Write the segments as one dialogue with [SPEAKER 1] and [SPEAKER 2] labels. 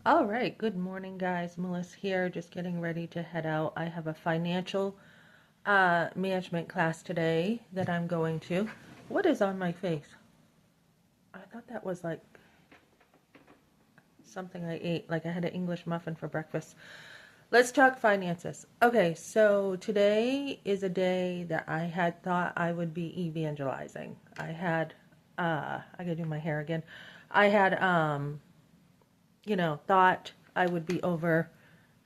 [SPEAKER 1] All right, good morning, guys. Melissa here, just getting ready to head out. I have a financial management class today that I'm going to. What is on my face? I thought that was like something I ate, like I had an English muffin for breakfast. Let's talk finances. Okay, so today is a day that I had thought I would be evangelizing. I gotta do my hair again. I had, thought I would be over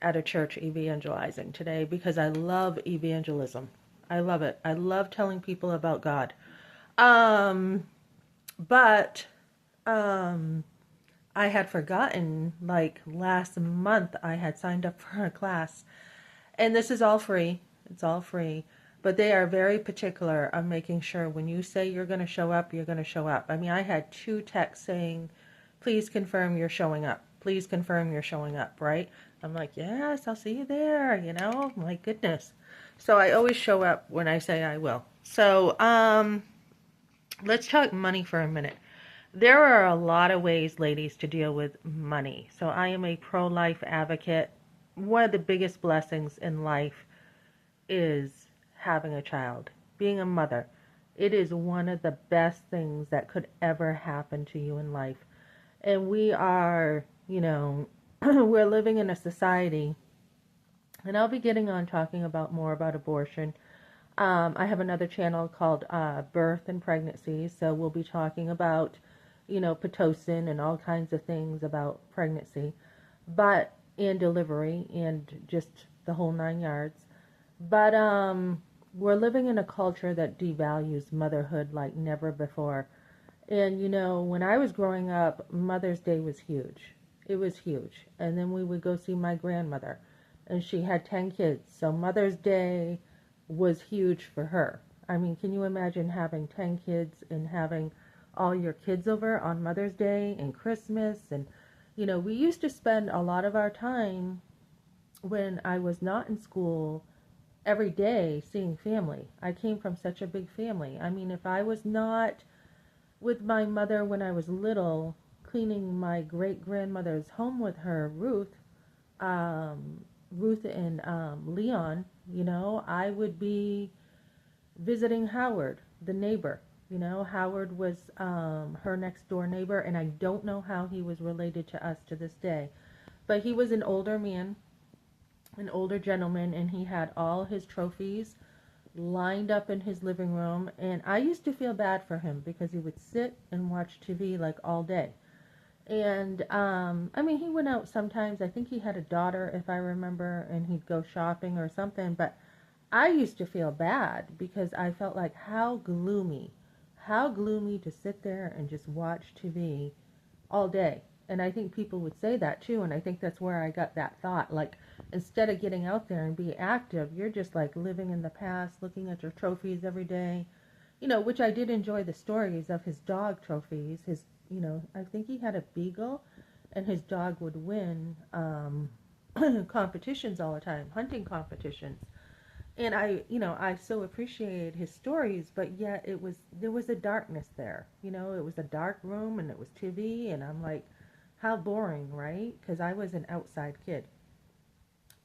[SPEAKER 1] at a church evangelizing today because I love evangelism. I love it. I love telling people about God. Um, but um, I had forgotten, like last month, I had signed up for a class, and this is all free. It's all free. But they are very particular on making sure when you say you're going to show up, you're going to show up. I mean, I had two texts saying, please confirm you're showing up. Please confirm you're showing up, right? I'm like, yes, I'll see you there, my goodness. So I always show up when I say I will. So let's talk money for a minute. There are a lot of ways, ladies, to deal with money. So I am a pro-life advocate. One of the biggest blessings in life is having a child, being a mother. It is one of the best things that could ever happen to you in life. And we are, we're living in a society, and I'll be getting on talking about more about abortion. I have another channel called Birth and Pregnancy, so we'll be talking about, Pitocin and all kinds of things about pregnancy, but and delivery and just the whole 9 yards. But we're living in a culture that devalues motherhood like never before. And when I was growing up, Mother's Day was huge. It was huge. And then we would go see my grandmother, and she had 10 kids. So Mother's Day was huge for her. I mean, can you imagine having 10 kids and having all your kids over on Mother's Day and Christmas? And, we used to spend a lot of our time when I was not in school every day seeing family. I came from such a big family. I mean, if I was not with my mother when I was little, cleaning my great grandmother's home with her, Ruth and Leon, I would be visiting Howard, the neighbor. Howard was her next door neighbor, and I don't know how he was related to us to this day. But he was an older man, an older gentleman, and he had all his trophies lined up in his living room. And I used to feel bad for him because he would sit and watch TV like all day. And I mean, he went out sometimes. I think he had a daughter, if I remember, and he'd go shopping or something. But I used to feel bad because I felt like how gloomy to sit there and just watch TV all day. And I think people would say that too. And I think that's where I got that thought. Like, instead of getting out there and be active, you're just like living in the past, looking at your trophies every day. Which I did enjoy the stories of his dog trophies. I think he had a beagle, and his dog would win competitions all the time, hunting competitions. And I so appreciated his stories, but yet there was a darkness there. It was a dark room, and it was TV, and I'm like, how boring, right? Because I was an outside kid,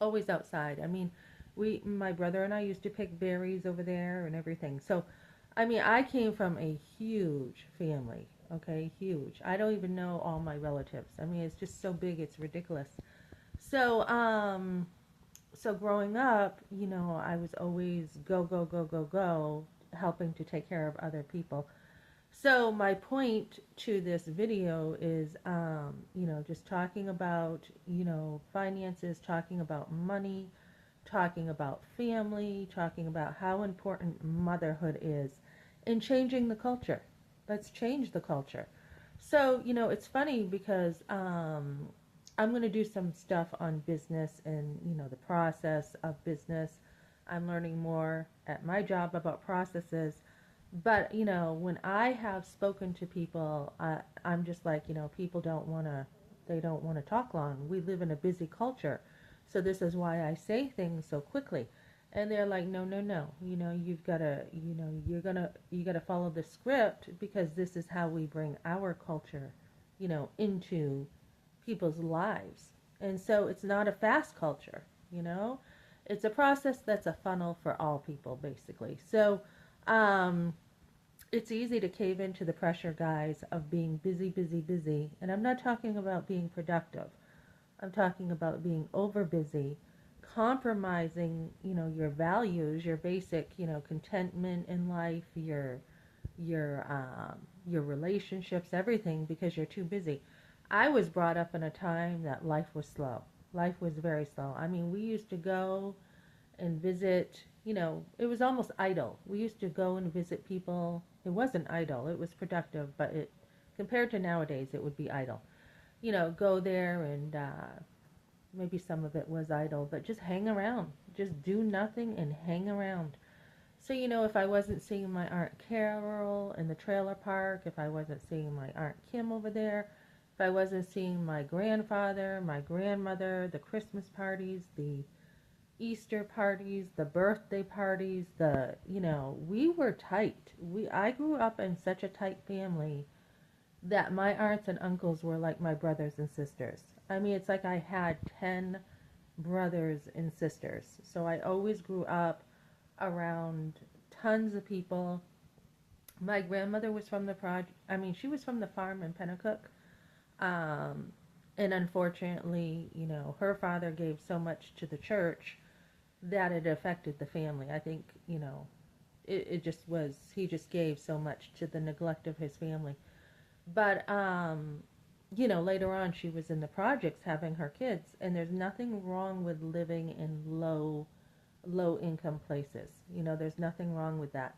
[SPEAKER 1] always outside. I mean, my brother and I used to pick berries over there and everything. So, I mean, I came from a huge family, okay, huge. I don't even know all my relatives. I mean, it's just so big, it's ridiculous. So, so growing up, I was always go, go, go, go, go, helping to take care of other people. So my point to this video is, just talking about, finances, talking about money, talking about family, talking about how important motherhood is, and changing the culture. Let's change the culture. So, it's funny because I'm going to do some stuff on business and, the process of business. I'm learning more at my job about processes. But, when I have spoken to people, I'm just like, people they don't want to talk long. We live in a busy culture. So this is why I say things so quickly. And they're like, no, no, no. You've got to, you got to follow the script because this is how we bring our culture, into people's lives. And so it's not a fast culture, you know? It's a process that's a funnel for all people, basically. So um, it's easy to cave into the pressure, guys, of being busy, busy, busy. And I'm not talking about being productive. I'm talking about being over busy, compromising, your values, your basic, contentment in life, your relationships, everything, because you're too busy. I was brought up in a time that life was slow. Life was very slow. I mean, we used to go and visit, it was almost idle. We used to go and visit people. It wasn't idle, it was productive, but compared to nowadays, it would be idle. Go there and maybe some of it was idle, but just hang around. Just do nothing and hang around. So, if I wasn't seeing my Aunt Carol in the trailer park, if I wasn't seeing my Aunt Kim over there, if I wasn't seeing my grandfather, my grandmother, the Christmas parties, the Easter parties, the birthday parties, we were tight. I grew up in such a tight family that my aunts and uncles were like my brothers and sisters. I mean, it's like I had 10 brothers and sisters. So I always grew up around tons of people. My grandmother was from she was from the farm in Pennacook. Um, and unfortunately, her father gave so much to the church that it affected the family. I think, it just was, he just gave so much to the neglect of his family. But, later on she was in the projects having her kids, and there's nothing wrong with living in low income places. There's nothing wrong with that.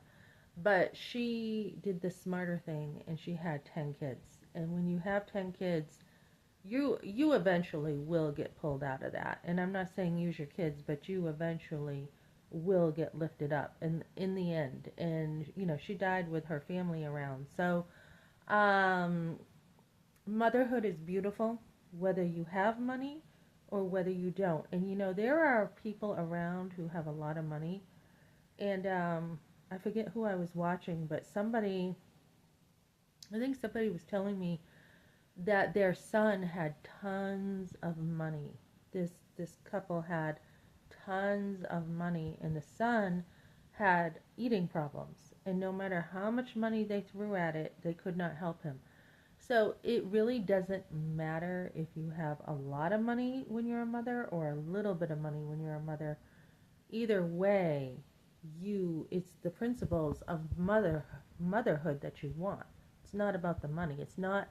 [SPEAKER 1] But she did the smarter thing and she had 10 kids. And when you have 10 kids, you eventually will get pulled out of that. And I'm not saying use your kids, but you eventually will get lifted up in the end. And she died with her family around. So um motherhood is beautiful, whether you have money or whether you don't. And there are people around who have a lot of money. And I forget who I was watching, but I think somebody was telling me that their son had tons of money. This couple had tons of money, and the son had eating problems. And no matter how much money they threw at it, they could not help him. So it really doesn't matter if you have a lot of money when you're a mother or a little bit of money when you're a mother. Either way, it's the principles of motherhood that you want. It's not about the money. It's not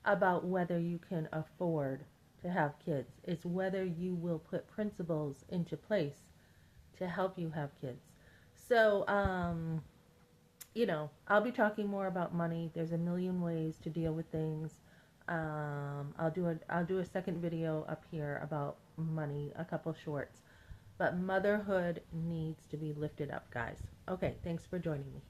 [SPEAKER 1] about whether you can afford to have kids. It's whether you will put principles into place to help you have kids. So, I'll be talking more about money. There's a million ways to deal with things. I'll do a second video up here about money, a couple shorts. But motherhood needs to be lifted up, guys. Okay, thanks for joining me.